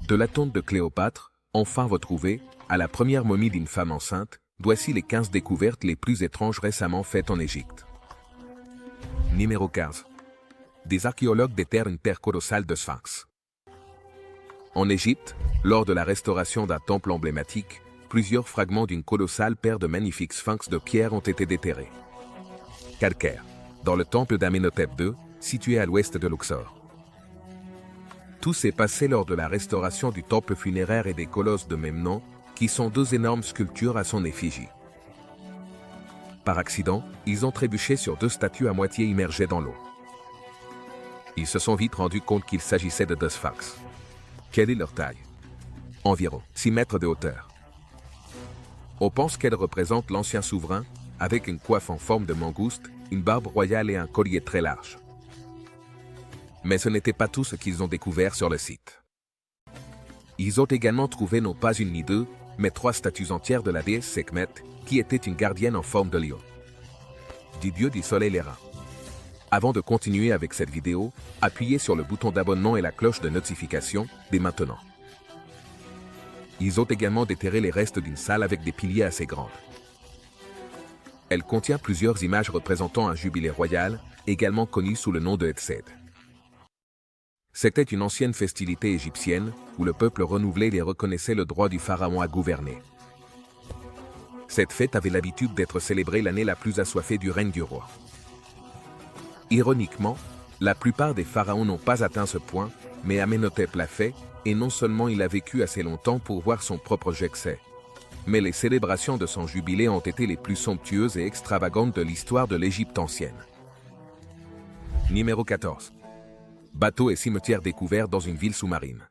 De la tombe de Cléopâtre, enfin retrouvée, à la première momie d'une femme enceinte, voici les 15 découvertes les plus étranges récemment faites en Égypte. Numéro 15. Des archéologues déterrent une terre colossale de sphinx. En Égypte, lors de la restauration d'un temple emblématique, plusieurs fragments d'une colossale paire de magnifiques sphinx de pierre ont été déterrés. Calcaire, dans le temple d'Amenhotep II, situé à l'ouest de Luxor. Tout s'est passé lors de la restauration du temple funéraire et des colosses de même nom, qui sont deux énormes sculptures à son effigie. Par accident, ils ont trébuché sur deux statues à moitié immergées dans l'eau. Ils se sont vite rendus compte qu'il s'agissait de deux sphinx. Quelle est leur taille? Environ 6 mètres de hauteur. On pense qu'elles représentent l'ancien souverain, avec une coiffe en forme de mangouste, une barbe royale et un collier très large. Mais ce n'était pas tout ce qu'ils ont découvert sur le site. Ils ont également trouvé non pas une ni deux, mais 3 statues entières de la déesse Sekhmet, qui était une gardienne en forme de lion. Du dieu du soleil les reins. Avant de continuer avec cette vidéo, appuyez sur le bouton d'abonnement et la cloche de notification, dès maintenant. Ils ont également déterré les restes d'une salle avec des piliers assez grands. Elle contient plusieurs images représentant un jubilé royal, également connu sous le nom de Etsed. C'était une ancienne festivité égyptienne, où le peuple renouvelé et reconnaissait le droit du pharaon à gouverner. Cette fête avait l'habitude d'être célébrée l'année la plus assoiffée du règne du roi. Ironiquement, la plupart des pharaons n'ont pas atteint ce point, mais Amenhotep l'a fait, et non seulement il a vécu assez longtemps pour voir son propre excès, mais les célébrations de son jubilé ont été les plus somptueuses et extravagantes de l'histoire de l'Égypte ancienne. Numéro 14. Bateaux et cimetières découverts dans une ville sous-marine.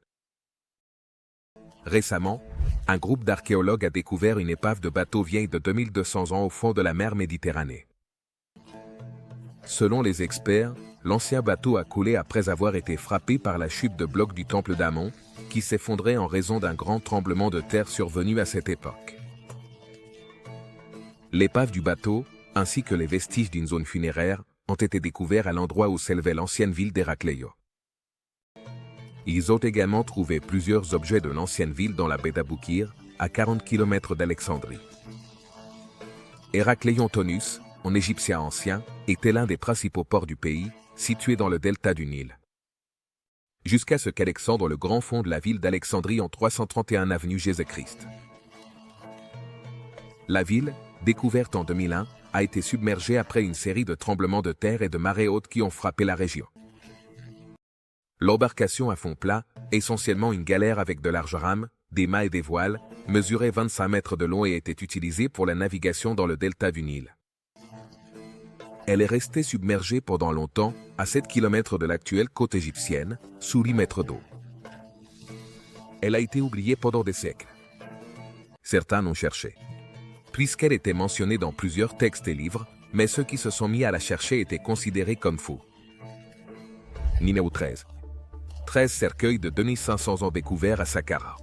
Récemment, un groupe d'archéologues a découvert une épave de bateau vieille de 2200 ans au fond de la mer Méditerranée. Selon les experts, l'ancien bateau a coulé après avoir été frappé par la chute de blocs du temple d'Amon, qui s'effondrait en raison d'un grand tremblement de terre survenu à cette époque. L'épave du bateau, ainsi que les vestiges d'une zone funéraire, ont été découverts à l'endroit où s'élevait l'ancienne ville d'Hérakléio. Ils ont également trouvé plusieurs objets de l'ancienne ville dans la baie d'Aboukir, à 40 km d'Alexandrie. Hérakléiontonus, en égyptien ancien, était l'un des principaux ports du pays, situé dans le delta du Nil. Jusqu'à ce qu'Alexandre le Grand fonde la ville d'Alexandrie en 331 avenue Jésus-Christ. La ville, découverte en 2001, a été submergée après une série de tremblements de terre et de marées hautes qui ont frappé la région. L'embarcation à fond plat, essentiellement une galère avec de larges rames, des mâts et des voiles, mesurait 25 mètres de long et était utilisée pour la navigation dans le delta du Nil. Elle est restée submergée pendant longtemps, à 7 km de l'actuelle côte égyptienne, sous 8 mètres d'eau. Elle a été oubliée pendant des siècles. Certains l'ont cherchée, puisqu'elle était mentionnée dans plusieurs textes et livres, mais ceux qui se sont mis à la chercher étaient considérés comme fous. Numéro 13. 13 cercueils de 2500 ans découverts à Saqqara.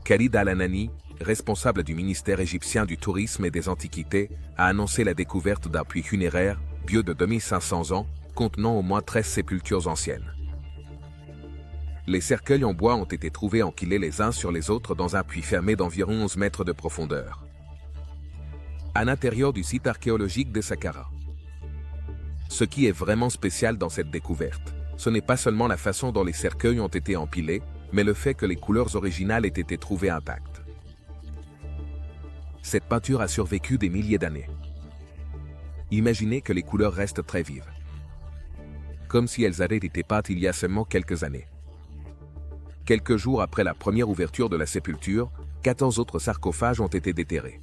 Khalid Al-Anani, responsable du ministère égyptien du tourisme et des antiquités, a annoncé la découverte d'un puits funéraire, vieux de 2500 ans, contenant au moins 13 sépultures anciennes. Les cercueils en bois ont été trouvés empilés les uns sur les autres dans un puits fermé d'environ 11 mètres de profondeur, à l'intérieur du site archéologique de Saqqara. Ce qui est vraiment spécial dans cette découverte, ce n'est pas seulement la façon dont les cercueils ont été empilés, mais le fait que les couleurs originales aient été trouvées intactes. Cette peinture a survécu des milliers d'années. Imaginez que les couleurs restent très vives, comme si elles avaient été peintes il y a seulement quelques années. Quelques jours après la première ouverture de la sépulture, 14 autres sarcophages ont été déterrés.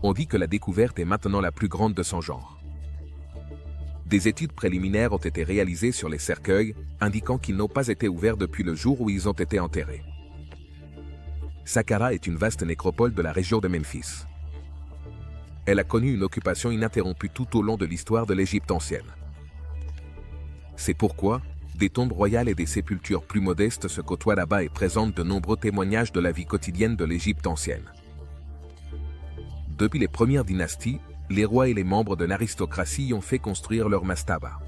On dit que la découverte est maintenant la plus grande de son genre. Des études préliminaires ont été réalisées sur les cercueils, indiquant qu'ils n'ont pas été ouverts depuis le jour où ils ont été enterrés. Saqqara est une vaste nécropole de la région de Memphis. Elle a connu une occupation ininterrompue tout au long de l'histoire de l'Égypte ancienne. C'est pourquoi, des tombes royales et des sépultures plus modestes se côtoient là-bas et présentent de nombreux témoignages de la vie quotidienne de l'Égypte ancienne. Depuis les premières dynasties, les rois et les membres de l'aristocratie y ont fait construire leur mastaba.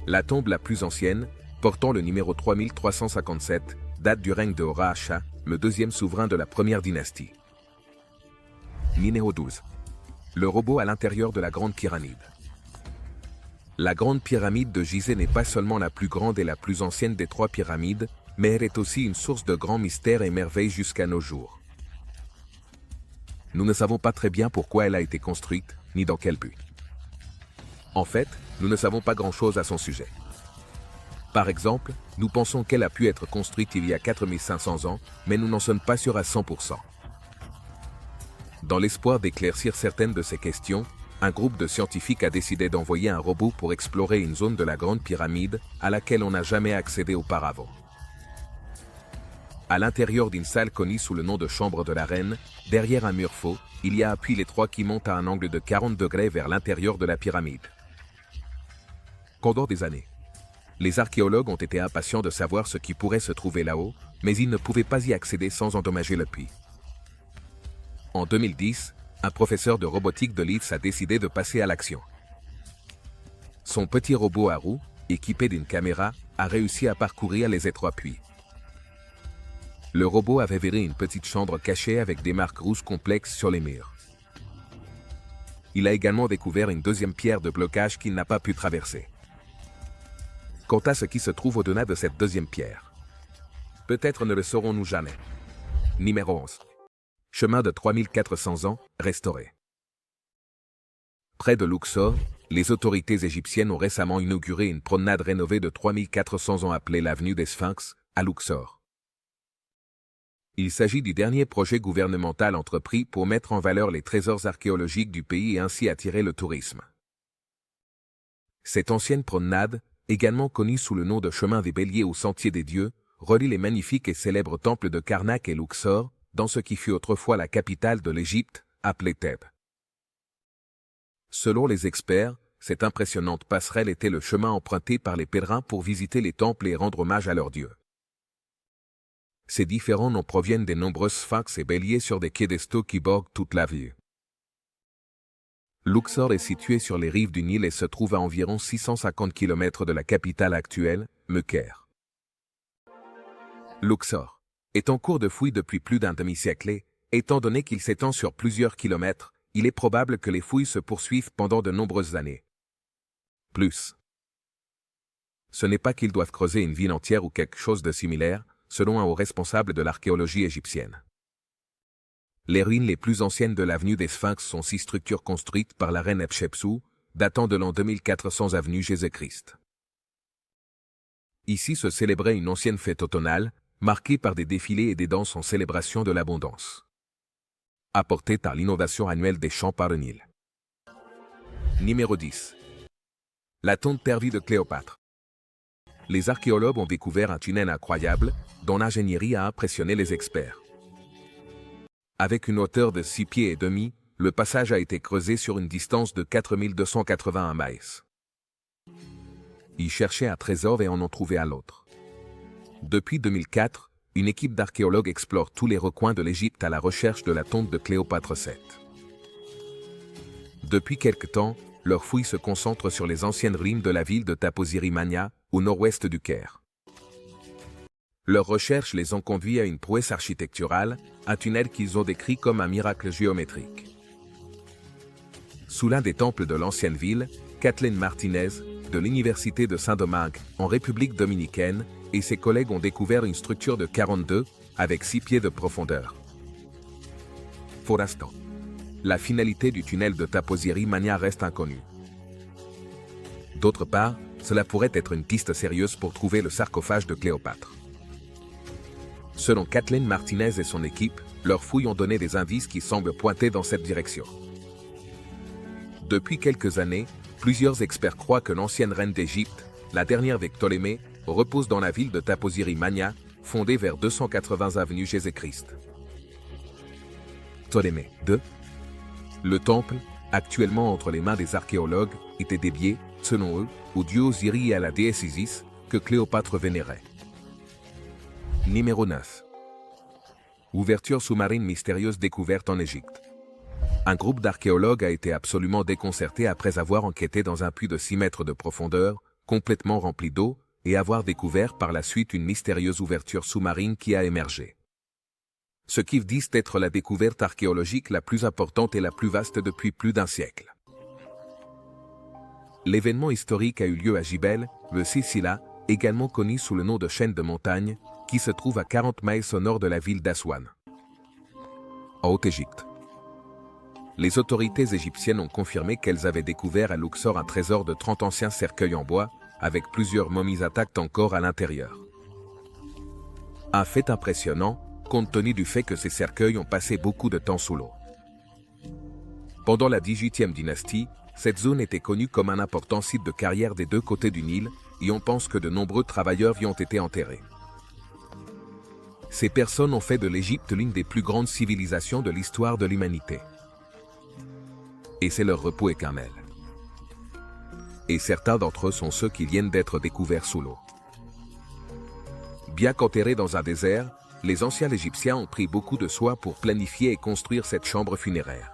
La tombe la plus ancienne, portant le numéro 3357, date du règne de Hora-Asha, le deuxième souverain de la première dynastie. Numéro 12. Le robot à l'intérieur de la Grande Pyramide. La Grande Pyramide de Gizeh n'est pas seulement la plus grande et la plus ancienne des trois pyramides, mais elle est aussi une source de grands mystères et merveilles jusqu'à nos jours. Nous ne savons pas très bien pourquoi elle a été construite, ni dans quel but. En fait, nous ne savons pas grand-chose à son sujet. Par exemple, nous pensons qu'elle a pu être construite il y a 4500 ans, mais nous n'en sommes pas sûrs à 100%. Dans l'espoir d'éclaircir certaines de ces questions, un groupe de scientifiques a décidé d'envoyer un robot pour explorer une zone de la Grande Pyramide à laquelle on n'a jamais accédé auparavant. À l'intérieur d'une salle connue sous le nom de chambre de la reine, derrière un mur faux, il y a un puits étroit qui monte à un angle de 40 degrés vers l'intérieur de la pyramide. Pendant des années, les archéologues ont été impatients de savoir ce qui pourrait se trouver là-haut, mais ils ne pouvaient pas y accéder sans endommager le puits. En 2010, un professeur de robotique de Leeds a décidé de passer à l'action. Son petit robot à roues, équipé d'une caméra, a réussi à parcourir les étroits puits. Le robot avait verré une petite chambre cachée avec des marques rouges complexes sur les murs. Il a également découvert une deuxième pierre de blocage qu'il n'a pas pu traverser. Quant à ce qui se trouve au-delà de cette deuxième pierre, peut-être ne le saurons-nous jamais. Numéro 11. Chemin de 3400 ans, restauré. Près de Luxor, les autorités égyptiennes ont récemment inauguré une promenade rénovée de 3400 ans appelée l'avenue des Sphinx, à Luxor. Il s'agit du dernier projet gouvernemental entrepris pour mettre en valeur les trésors archéologiques du pays et ainsi attirer le tourisme. Cette ancienne promenade, également connue sous le nom de chemin des béliers ou sentier des dieux, relie les magnifiques et célèbres temples de Karnak et Luxor, dans ce qui fut autrefois la capitale de l'Égypte, appelée Thèbes. Selon les experts, cette impressionnante passerelle était le chemin emprunté par les pèlerins pour visiter les temples et rendre hommage à leurs dieux. Ces différents noms proviennent des nombreux sphinx et béliers sur des piédestaux qui bordent toute la vue. Luxor est situé sur les rives du Nil et se trouve à environ 650 km de la capitale actuelle, Le Caire. Luxor est en cours de fouilles depuis plus d'un demi-siècle et, étant donné qu'il s'étend sur plusieurs kilomètres, il est probable que les fouilles se poursuivent pendant de nombreuses années. Plus. Ce n'est pas qu'ils doivent creuser une ville entière ou quelque chose de similaire, selon un haut responsable de l'archéologie égyptienne. Les ruines les plus anciennes de l'avenue des Sphinx sont 6 structures construites par la reine Hatshepsut, datant de l'an 2400 avenue Jésus-Christ. Ici se célébrait une ancienne fête automnale, marquée par des défilés et des danses en célébration de l'abondance, apportée par l'innovation annuelle des champs par le Nil. Numéro 10. La tombe perdue de Cléopâtre. Les archéologues ont découvert un tunnel incroyable, dont l'ingénierie a impressionné les experts. Avec une hauteur de 6 pieds et demi, le passage a été creusé sur une distance de 4281 miles. Ils cherchaient un trésor et en ont trouvé un autre. Depuis 2004, une équipe d'archéologues explore tous les recoins de l'Égypte à la recherche de la tombe de Cléopâtre VII. Depuis quelque temps, leurs fouilles se concentrent sur les anciennes ruines de la ville de Taposiri-Mania, au nord-ouest du Caire. Leurs recherches les ont conduits à une prouesse architecturale, un tunnel qu'ils ont décrit comme un miracle géométrique. Sous l'un des temples de l'ancienne ville, Kathleen Martinez, de l'Université de Saint-Domingue, en République dominicaine, et ses collègues ont découvert une structure de 42, avec 6 pieds de profondeur. Pour l'instant, la finalité du tunnel de Taposiri-Mania reste inconnue. D'autre part, cela pourrait être une piste sérieuse pour trouver le sarcophage de Cléopâtre. Selon Kathleen Martinez et son équipe, leurs fouilles ont donné des indices qui semblent pointer dans cette direction. Depuis quelques années, plusieurs experts croient que l'ancienne reine d'Égypte, la dernière avec Ptolémée, repose dans la ville de Taposiri-Mania, fondée vers 280 avenue Jésus-Christ. Ptolémée II. Le temple, actuellement entre les mains des archéologues, était dédié, selon eux, au dieu Osiris et à la déesse Isis, que Cléopâtre vénérait. Numéro 9. Ouverture sous-marine mystérieuse découverte en Égypte. Un groupe d'archéologues a été absolument déconcerté après avoir enquêté dans un puits de 6 mètres de profondeur, complètement rempli d'eau, et avoir découvert par la suite une mystérieuse ouverture sous-marine qui a émergé. Ce qu'ils disent être la découverte archéologique la plus importante et la plus vaste depuis plus d'un siècle. L'événement historique a eu lieu à Jibel, le Silsila, également connu sous le nom de chaîne de montagne, qui se trouve à 40 miles au nord de la ville d'Aswan, en Haute-Égypte. Les autorités égyptiennes ont confirmé qu'elles avaient découvert à Luxor un trésor de 30 anciens cercueils en bois, avec plusieurs momies intactes encore à l'intérieur. Un fait impressionnant, compte tenu du fait que ces cercueils ont passé beaucoup de temps sous l'eau. Pendant la 18e dynastie, cette zone était connue comme un important site de carrière des deux côtés du Nil, et on pense que de nombreux travailleurs y ont été enterrés. Ces personnes ont fait de l'Égypte l'une des plus grandes civilisations de l'histoire de l'humanité. Et c'est leur repos éternel. Et certains d'entre eux sont ceux qui viennent d'être découverts sous l'eau. Bien qu'enterrés dans un désert, les anciens Égyptiens ont pris beaucoup de soin pour planifier et construire cette chambre funéraire,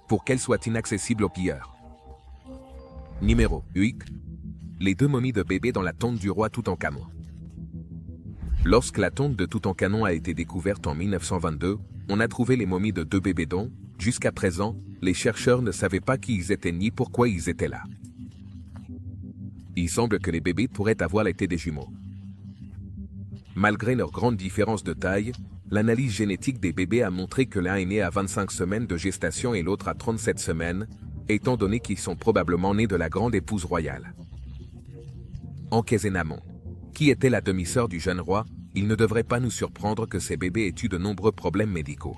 pour qu'elle soit inaccessible aux pilleurs. Numéro 8. Les deux momies de bébés dans la tombe du roi Toutankhamon. Lorsque la tombe de Toutankhamon a été découverte en 1922, on a trouvé les momies de deux bébés dont, jusqu'à présent, les chercheurs ne savaient pas qui ils étaient ni pourquoi ils étaient là. Il semble que les bébés pourraient avoir été des jumeaux. Malgré leur grande différence de taille, l'analyse génétique des bébés a montré que l'un est né à 25 semaines de gestation et l'autre à 37 semaines, étant donné qu'ils sont probablement nés de la grande épouse royale. Ankhésénamon, qui était la demi-sœur du jeune roi, il ne devrait pas nous surprendre que ces bébés aient eu de nombreux problèmes médicaux.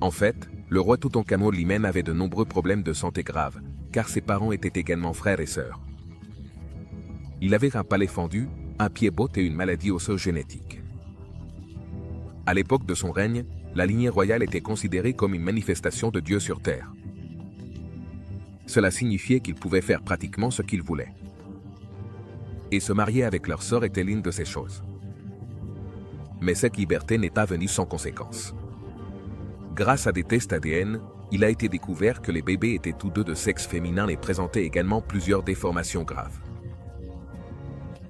En fait, le roi Toutankhamon lui-même avait de nombreux problèmes de santé graves, car ses parents étaient également frères et sœurs. Il avait un palais fendu, un pied bot et une maladie osseuse génétique. À l'époque de son règne, la lignée royale était considérée comme une manifestation de Dieu sur terre. Cela signifiait qu'ils pouvaient faire pratiquement ce qu'ils voulaient. Et se marier avec leur sœur était l'une de ces choses. Mais cette liberté n'est pas venue sans conséquences. Grâce à des tests ADN, il a été découvert que les bébés étaient tous deux de sexe féminin et présentaient également plusieurs déformations graves.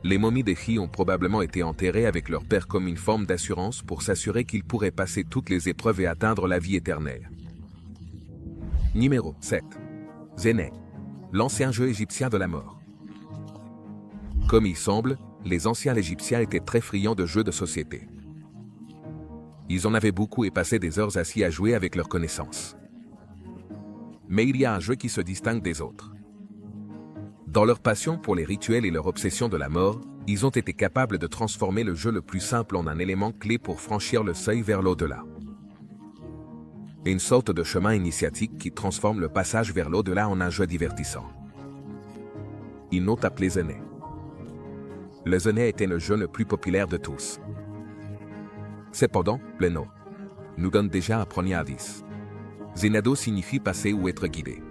Les momies des filles ont probablement été enterrées avec leur père comme une forme d'assurance pour s'assurer qu'ils pourraient passer toutes les épreuves et atteindre la vie éternelle. Numéro 7. Zéné, l'ancien jeu égyptien de la mort. Comme il semble, les anciens Égyptiens étaient très friands de jeux de société. Ils en avaient beaucoup et passaient des heures assis à jouer avec leurs connaissances. Mais il y a un jeu qui se distingue des autres. Dans leur passion pour les rituels et leur obsession de la mort, ils ont été capables de transformer le jeu le plus simple en un élément clé pour franchir le seuil vers l'au-delà. Une sorte de chemin initiatique qui transforme le passage vers l'au-delà en un jeu divertissant. Ils l'ont appelé Zéné. Le Zéné était le jeu le plus populaire de tous. Cependant, le nom nous donne déjà un premier indice. Zénado signifie passer ou être guidé.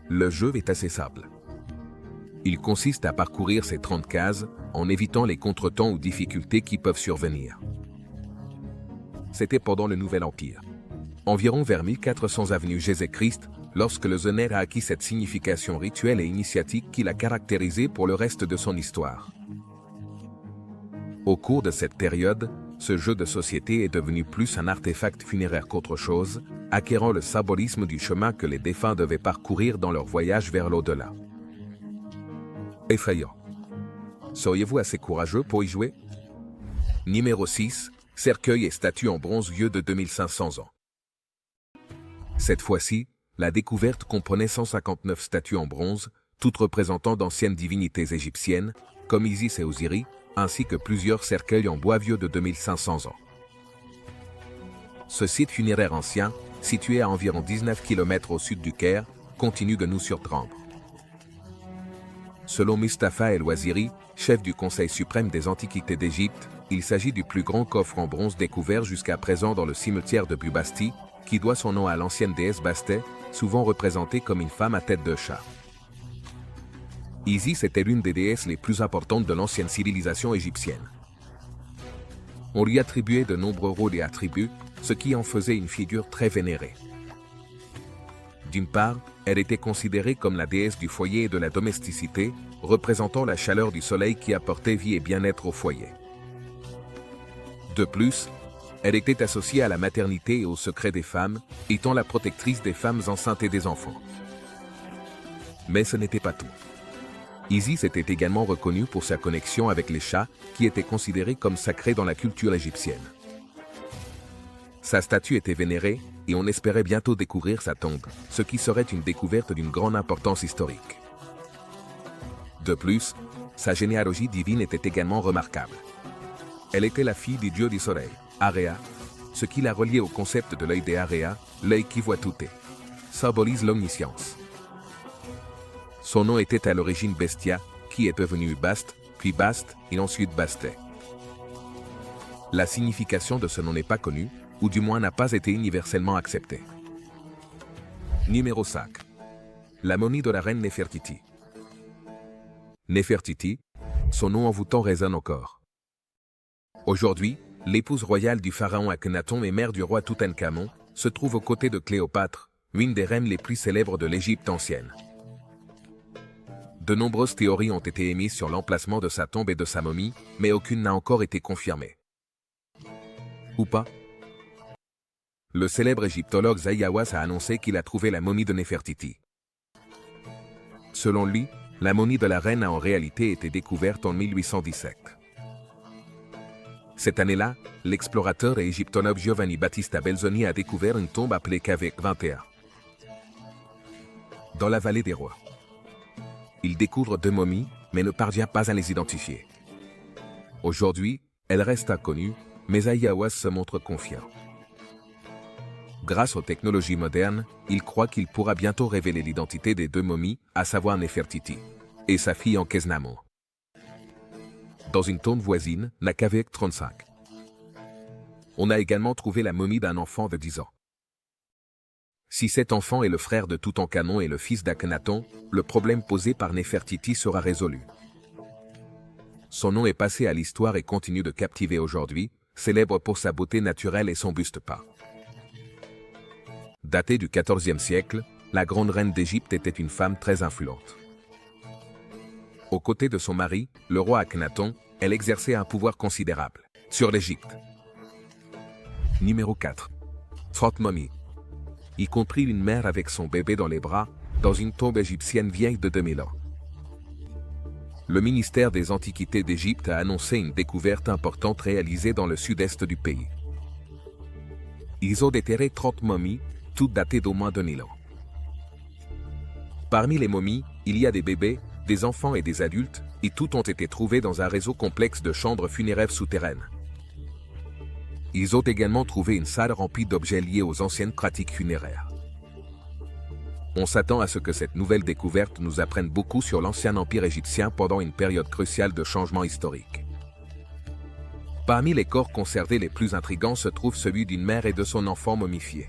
Le jeu est assez simple. Il consiste à parcourir ces 30 cases en évitant les contretemps ou difficultés qui peuvent survenir. C'était pendant le Nouvel Empire, environ vers 1400 avenue Jésus-Christ, lorsque le Zéné a acquis cette signification rituelle et initiatique qui l'a caractérisé pour le reste de son histoire. Au cours de cette période, ce jeu de société est devenu plus un artefact funéraire qu'autre chose, acquérant le symbolisme du chemin que les défunts devaient parcourir dans leur voyage vers l'au-delà. Effrayant. Seriez-vous assez courageux pour y jouer? Numéro 6. Cercueil et statues en bronze vieux de 2500 ans. Cette fois-ci, la découverte comprenait 159 statues en bronze, toutes représentant d'anciennes divinités égyptiennes, comme Isis et Osiris, ainsi que plusieurs cercueils en bois vieux de 2500 ans. Ce site funéraire ancien, situé à environ 19 km au sud du Caire, continue de nous surprendre. Selon Mustapha El-Waziri, chef du Conseil suprême des Antiquités d'Égypte, il s'agit du plus grand coffre en bronze découvert jusqu'à présent dans le cimetière de Bubastis, qui doit son nom à l'ancienne déesse Bastet, souvent représentée comme une femme à tête de chat. Isis était l'une des déesses les plus importantes de l'ancienne civilisation égyptienne. On lui attribuait de nombreux rôles et attributs, ce qui en faisait une figure très vénérée. D'une part, Elle était considérée comme la déesse du foyer et de la domesticité, représentant la chaleur du soleil qui apportait vie et bien-être au foyer. De plus, elle était associée à la maternité et au secret des femmes, étant la protectrice des femmes enceintes et des enfants. Mais ce n'était pas tout. Isis était également reconnue pour sa connexion avec les chats, qui étaient considérés comme sacrés dans la culture égyptienne. Sa statue était vénérée, et on espérait bientôt découvrir sa tombe, ce qui serait une découverte d'une grande importance historique. De plus, sa généalogie divine était également remarquable. Elle était la fille du dieu du soleil, Area, ce qui la reliait au concept de l'œil des Area, l'œil qui voit tout et symbolise l'omniscience. Son nom était à l'origine Bestia, qui est devenu Bast, puis Bast et ensuite Bastet. La signification de ce nom n'est pas connue, ou du moins n'a pas été universellement acceptée. Numéro 5. La momie de la reine Néfertiti. Néfertiti, son nom envoûtant résonne encore. Aujourd'hui, l'épouse royale du pharaon Akhenaton et mère du roi Toutankhamon, se trouve aux côtés de Cléopâtre, l'une des reines les plus célèbres de l'Égypte ancienne. De nombreuses théories ont été émises sur l'emplacement de sa tombe et de sa momie, mais aucune n'a encore été confirmée. Ou pas? Le célèbre égyptologue Zaïawas a annoncé qu'il a trouvé la momie de Néfertiti. Selon lui, la momie de la reine a en réalité été découverte en 1817. Cette année-là, l'explorateur et égyptologue Giovanni Battista Belzoni a découvert une tombe appelée Cave 21. Dans la vallée des rois. Il découvre 2 momies, mais ne parvient pas à les identifier. Aujourd'hui, elles restent inconnues, mais Zaïawas se montre confiant. Grâce aux technologies modernes, il croit qu'il pourra bientôt révéler l'identité des 2 momies, à savoir Néfertiti et sa fille Ankheznamon. Dans une tombe voisine, la Cave 35. On a également trouvé la momie d'un enfant de 10 ans. Si cet enfant est le frère de Toutankhamon et le fils d'Akhenaton, le problème posé par Néfertiti sera résolu. Son nom est passé à l'histoire et continue de captiver aujourd'hui, célèbre pour sa beauté naturelle et son buste peint. Datée du XIVe siècle, la grande reine d'Égypte était une femme très influente. Aux côtés de son mari, le roi Akhenaton, elle exerçait un pouvoir considérable sur l'Égypte. Numéro 4. 30 momies. Y compris une mère avec son bébé dans les bras, dans une tombe égyptienne vieille de 2000 ans. Le ministère des Antiquités d'Égypte a annoncé une découverte importante réalisée dans le sud-est du pays. Ils ont déterré 30 momies, toutes datées d'au moins 2000 ans. Parmi les momies, il y a des bébés, des enfants et des adultes, et toutes ont été trouvées dans un réseau complexe de chambres funéraires souterraines. Ils ont également trouvé une salle remplie d'objets liés aux anciennes pratiques funéraires. On s'attend à ce que cette nouvelle découverte nous apprenne beaucoup sur l'ancien empire égyptien pendant une période cruciale de changement historique. Parmi les corps conservés les plus intrigants se trouve celui d'une mère et de son enfant momifiés.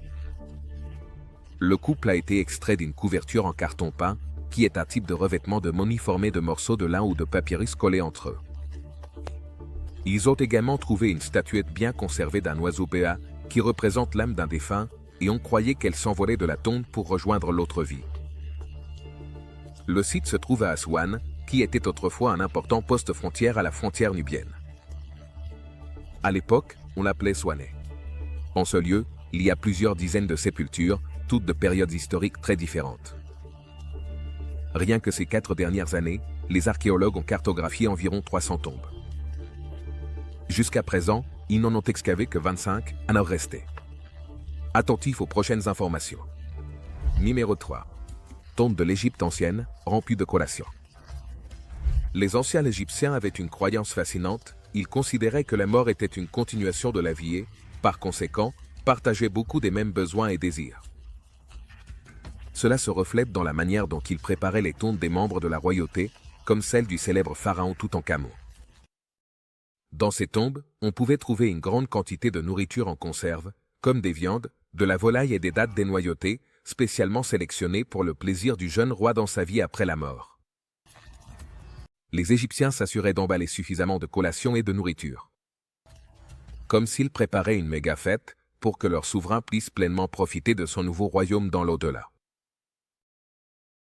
Le couple a été extrait d'une couverture en carton peint, qui est un type de revêtement de momie formé de morceaux de lin ou de papyrus collés entre eux. Ils ont également trouvé une statuette bien conservée d'un oiseau béat, qui représente l'âme d'un défunt, et on croyait qu'elle s'envolait de la tombe pour rejoindre l'autre vie. Le site se trouve à Aswan, qui était autrefois un important poste frontière à la frontière nubienne. À l'époque, on l'appelait Swanet. En ce lieu, il y a plusieurs dizaines de sépultures, toutes de périodes historiques très différentes. Rien que ces 4 dernières années, les archéologues ont cartographié environ 300 tombes. Jusqu'à présent, ils n'en ont excavé que 25, à en rester. Attentif aux prochaines informations. Numéro 3. Tombe de l'Égypte ancienne, remplie de collations. Les anciens Égyptiens avaient une croyance fascinante, ils considéraient que la mort était une continuation de la vie et, par conséquent, partageaient beaucoup des mêmes besoins et désirs. Cela se reflète dans la manière dont ils préparaient les tombes des membres de la royauté, comme celle du célèbre pharaon Toutankhamon. Dans ces tombes, on pouvait trouver une grande quantité de nourriture en conserve, comme des viandes, de la volaille et des dattes dénoyautées, spécialement sélectionnées pour le plaisir du jeune roi dans sa vie après la mort. Les Égyptiens s'assuraient d'emballer suffisamment de collations et de nourriture. Comme s'ils préparaient une méga fête, pour que leur souverain puisse pleinement profiter de son nouveau royaume dans l'au-delà.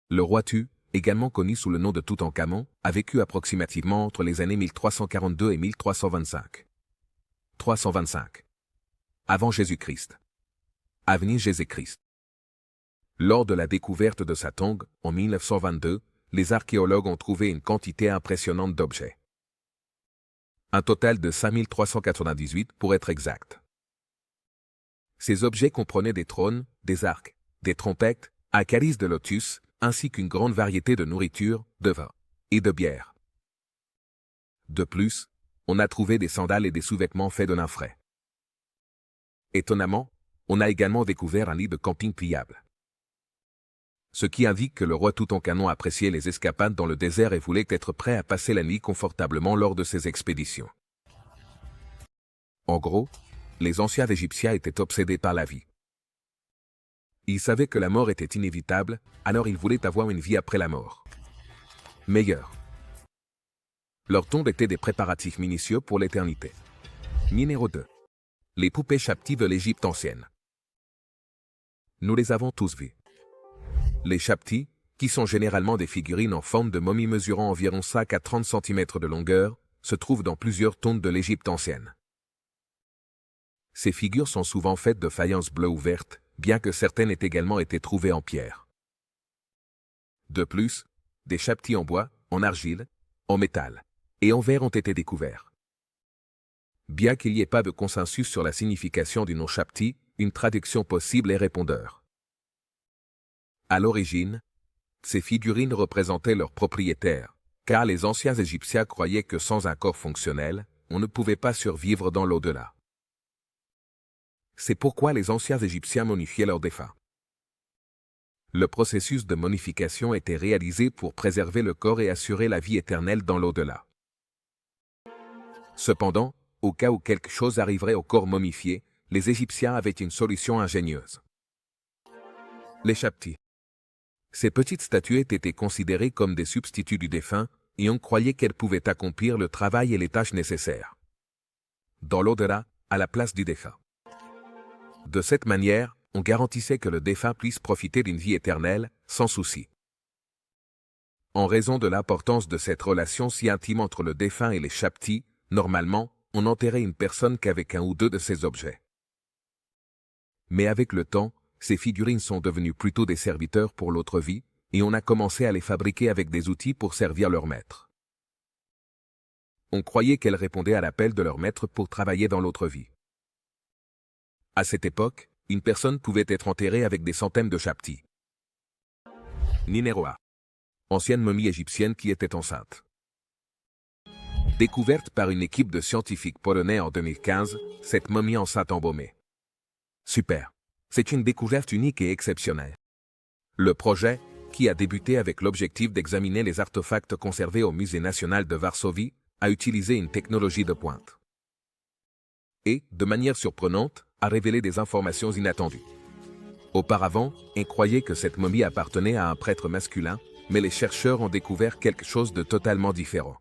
Le roi Tu, également connu sous le nom de Toutankhamon, a vécu approximativement entre les années 1342 et 1325. 325. Avant Jésus-Christ. Avenir Jésus-Christ. Lors de la découverte de sa tombe, en 1922, les archéologues ont trouvé une quantité impressionnante d'objets. Un total de 5398 pour être exact. Ces objets comprenaient des trônes, des arcs, des trompettes, un calice de lotus, ainsi qu'une grande variété de nourriture, de vin et de bière. De plus, on a trouvé des sandales et des sous-vêtements faits de lin frais. Étonnamment, on a également découvert un lit de camping pliable. Ce qui indique que le roi Toutankhamon appréciait les escapades dans le désert et voulait être prêt à passer la nuit confortablement lors de ses expéditions. En gros, les anciens Égyptiens étaient obsédés par la vie. Ils savaient que la mort était inévitable, alors ils voulaient avoir une vie après la mort. Meilleure. Leur tombe était des préparatifs minutieux pour l'éternité. Numéro 2. Les poupées Chapti de l'Égypte ancienne. Nous les avons tous vues. Les Chapti, qui sont généralement des figurines en forme de momie mesurant environ 5 à 30 cm de longueur, se trouvent dans plusieurs tombes de l'Égypte ancienne. Ces figures sont souvent faites de faïence bleue ou verte, bien que certaines aient également été trouvées en pierre. De plus, des Chapti en bois, en argile, en métal et en verre ont été découverts. Bien qu'il n'y ait pas de consensus sur la signification du nom Chapti, une traduction possible est répondeur. À l'origine, ces figurines représentaient leurs propriétaires, car les anciens Égyptiens croyaient que sans un corps fonctionnel, on ne pouvait pas survivre dans l'au-delà. C'est pourquoi les anciens Égyptiens momifiaient leurs défunts. Le processus de momification était réalisé pour préserver le corps et assurer la vie éternelle dans l'au-delà. Cependant, au cas où quelque chose arriverait au corps momifié, les Égyptiens avaient une solution ingénieuse. Les Chapti. Ces petites statuettes étaient considérées comme des substituts du défunt, et on croyait qu'elles pouvaient accomplir le travail et les tâches nécessaires dans l'au-delà, à la place du défunt. De cette manière, on garantissait que le défunt puisse profiter d'une vie éternelle, sans souci. En raison de l'importance de cette relation si intime entre le défunt et les Chapti, normalement, on enterrait une personne qu'avec un ou deux de ces objets. Mais avec le temps, ces figurines sont devenues plutôt des serviteurs pour l'autre vie, et on a commencé à les fabriquer avec des outils pour servir leur maître. On croyait qu'elles répondaient à l'appel de leur maître pour travailler dans l'autre vie. À cette époque, une personne pouvait être enterrée avec des centaines de Chapti. Numéro 1. Ancienne momie égyptienne qui était enceinte. Découverte par une équipe de scientifiques polonais en 2015, cette momie enceinte embaumée. Super. C'est une découverte unique et exceptionnelle. Le projet, qui a débuté avec l'objectif d'examiner les artefacts conservés au Musée national de Varsovie, a utilisé une technologie de pointe. Et, de manière surprenante, a révélé des informations inattendues. Auparavant, on croyait que cette momie appartenait à un prêtre masculin, mais les chercheurs ont découvert quelque chose de totalement différent.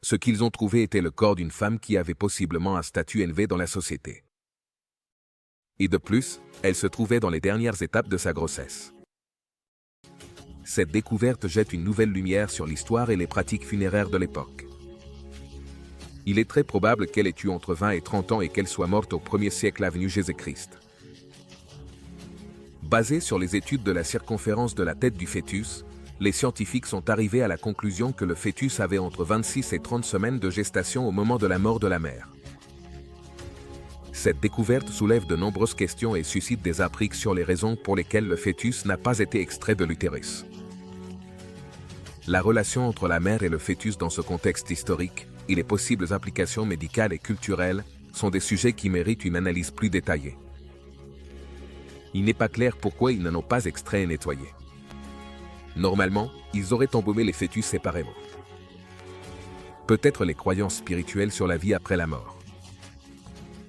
Ce qu'ils ont trouvé était le corps d'une femme qui avait possiblement un statut élevé dans la société. Et de plus, elle se trouvait dans les dernières étapes de sa grossesse. Cette découverte jette une nouvelle lumière sur l'histoire et les pratiques funéraires de l'époque. Il est très probable qu'elle ait eu entre 20 et 30 ans et qu'elle soit morte au 1er siècle avant Jésus-Christ. Basé sur les études de la circonférence de la tête du fœtus, les scientifiques sont arrivés à la conclusion que le fœtus avait entre 26 et 30 semaines de gestation au moment de la mort de la mère. Cette découverte soulève de nombreuses questions et suscite des intrigues sur les raisons pour lesquelles le fœtus n'a pas été extrait de l'utérus. La relation entre la mère et le fœtus dans ce contexte historique, et les possibles implications médicales et culturelles, sont des sujets qui méritent une analyse plus détaillée. Il n'est pas clair pourquoi ils n'en ont pas extrait et nettoyé. Normalement, ils auraient embaumé les fœtus séparément. Peut-être les croyances spirituelles sur la vie après la mort,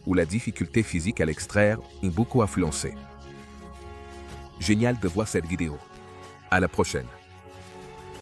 ou la difficulté physique à l'extraire, ont beaucoup influencé. Génial de voir cette vidéo. À la prochaine.